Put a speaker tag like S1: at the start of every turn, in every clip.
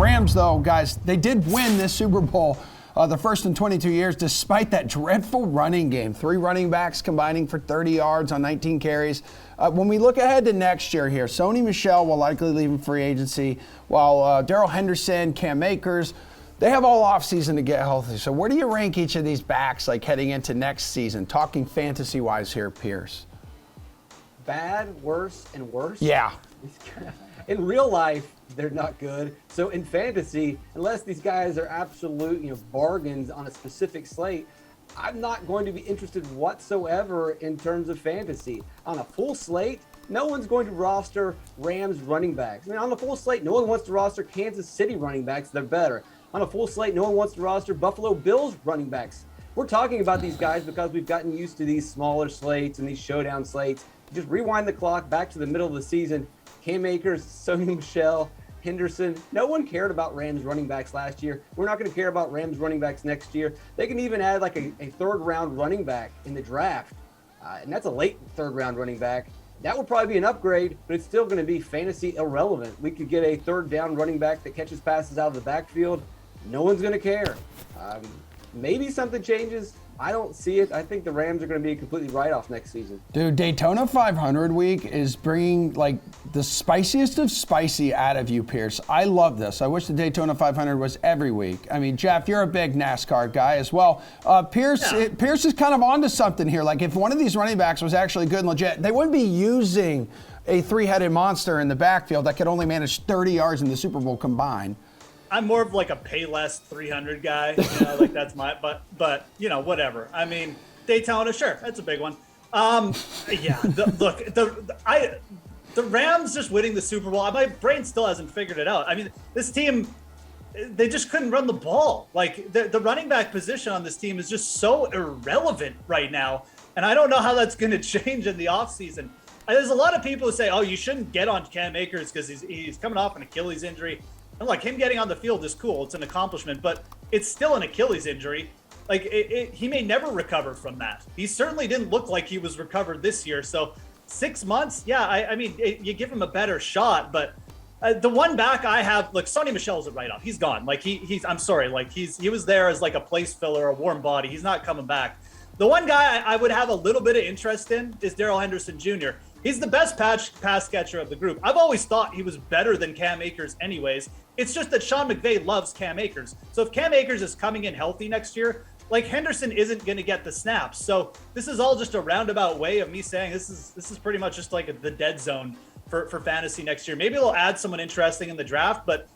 S1: Rams, though, guys, they did win this Super Bowl, the first in 22 years, despite that dreadful running game. 3 running backs combining for 30 yards on 19 carries. When we look ahead to next year here, Sony Michel will likely leave in free agency, while Darrell Henderson, Cam Akers, they have all offseason to get healthy. So where do you rank each of these backs like heading into next season? Talking fantasy-wise here, Pearce.
S2: Bad, worse, and worse?
S1: Yeah.
S2: In real life, they're not good. So in fantasy, unless these guys are absolute, bargains on a specific slate, I'm not going to be interested whatsoever in terms of fantasy. On a full slate, no one's going to roster Rams running backs. On a full slate, no one wants to roster Kansas City running backs. They're better. On a full slate, no one wants to roster Buffalo Bills running backs. We're talking about these guys because we've gotten used to these smaller slates and these showdown slates. Just rewind the clock back to the middle of the season. Cam Akers, Sony Michel, Henderson. No one cared about Rams running backs last year. We're not going to care about Rams running backs next year. They can even add like a third-round running back in the draft, and that's a late third-round running back. That would probably be an upgrade, but it's still going to be fantasy irrelevant. We could get a third-down running back that catches passes out of the backfield. No one's going to care. Maybe something changes. I don't see it. I think the Rams are going to be a completely write-off next season.
S1: Dude, Daytona 500 week is bringing like the spiciest of spicy out of you, Pearce. I love this. I wish the Daytona 500 was every week. I mean, Geoff, you're a big NASCAR guy as well. Pearce is kind of onto something here. Like if one of these running backs was actually good and legit, they wouldn't be using a 3-headed monster in the backfield that could only manage 30 yards in the Super Bowl combined.
S3: I'm more of like a pay less 300 guy, like that's my, but whatever. I mean, Daytona, sure, that's a big one. The Rams just winning the Super Bowl, my brain still hasn't figured it out. I mean, this team, they just couldn't run the ball. Like the running back position on this team is just so irrelevant right now. And I don't know how that's going to change in the offseason. There's a lot of people who say, oh, you shouldn't get on Cam Akers because he's coming off an Achilles injury. And like him getting on the field is cool. It's an accomplishment, but it's still an Achilles injury. Like he may never recover from that. He certainly didn't look like he was recovered this year. So 6 months, yeah, I mean, you give him a better shot, but the one back I have, look, Sony Michel is a write-off. He's gone. Like I'm sorry. Like he was there as like a place filler, a warm body. He's not coming back. The one guy I would have a little bit of interest in is Darrell Henderson Jr. He's the best pass catcher of the group. I've always thought he was better than Cam Akers anyways. It's just that Sean McVay loves Cam Akers. So if Cam Akers is coming in healthy next year, like Henderson isn't going to get the snaps. So this is all just a roundabout way of me saying this is pretty much just like the dead zone for fantasy next year. Maybe they'll add someone interesting in the draft, but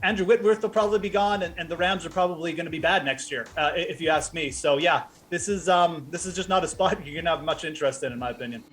S3: Andrew Whitworth will probably be gone, and the Rams are probably going to be bad next year, if you ask me. So yeah, this is just not a spot you're going to have much interest in my opinion.